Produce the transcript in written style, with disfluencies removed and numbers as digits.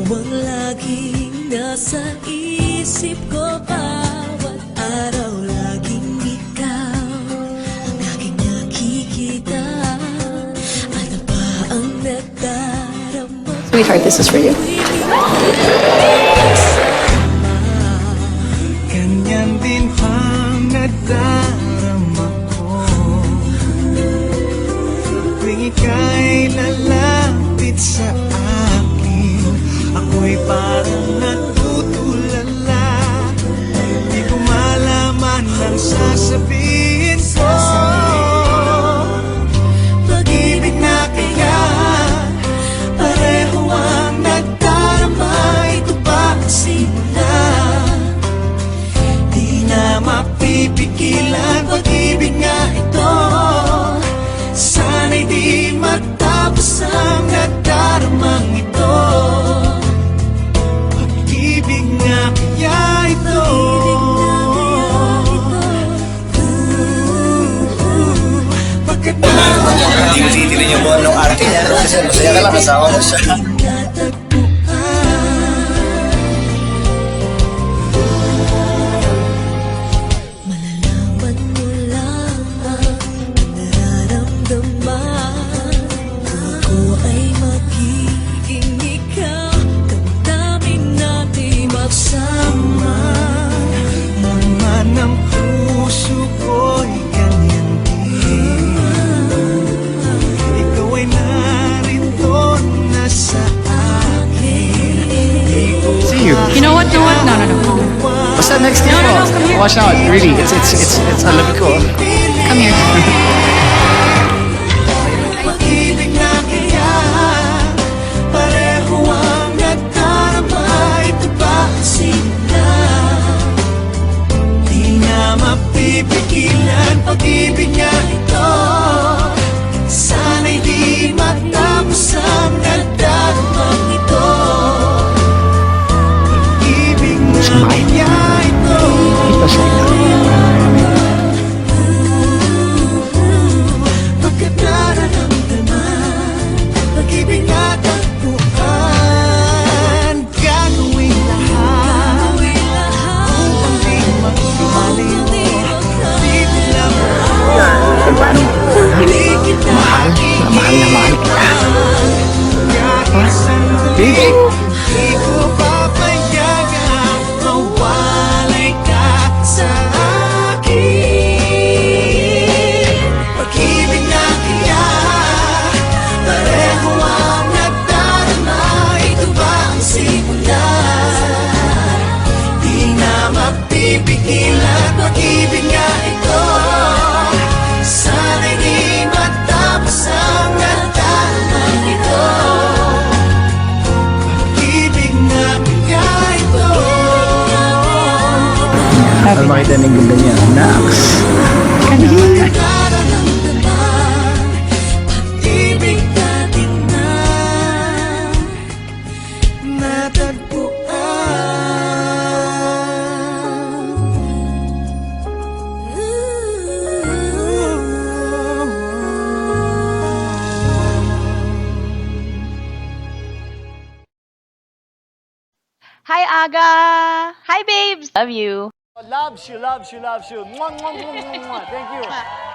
ang laging nasa isip ko. Bawat araw laging ikaw ang aking nakikita. Ano ba ang nadarama? Sweetheart, this is for you. Ganyan din ang nadarama ko tuwing ika'y lalapit sa akin. Ako'y parang natutulala, di ko malaman ang sasabihin ko. Pag-ibig na kaya pareho ang nagdarama. Ito ba ang simula? Di na mapipigilan. Pag-ibig nga ito, sana'y di matapos ang nagdaramang ito. Pag-ibig nga kaya ito. Hindi mo titignan yung buwan ng arte niya kasi masaya ka lang kasama mo siya. Malalaman mo lamang ang nararamdaman. Ako ay magiging ikaw. Damdamin natin magsama. Naman ang puso ko'y ganyan din. Ikaw ay narito na sa akin. See you. You know what? No, what? No. What's that next thing called? come here. Watch out, really. It's I love you cool. Come here. Pag-ibig na kaya pareho ang nagdarama. Ito ba ang simula? Di na mapipigilan. Pag-ibig nga ito, sana'y di matapos ang nagdaramang ito. Pag-ibig na kaya ito. Pagkat nararamdaman, pag-ibig na tagpuan. Gagawin lahat upang di magkamaliw. Dito lang hindi kita Mahal na mahal kita. kahit sandali. Baby. Di ko papayagang mawalay ka sa akin. Pag-ibig na kaya pareho ang nagdarama. Ito ba ang simula? Di na mapipigilan. Pag-ibig nga ito, sana'y di matapos ang nagdaramang ito. Pag-ibig na kaya ito. Para makita ng ganda niya. Nax. Nararamdaman, pag-ibig natin na Hi, Aga. Hi, babes. Love you. Loves you, loves you, loves you. Mwah, mwah, mwah, mwah, mwah. Thank you.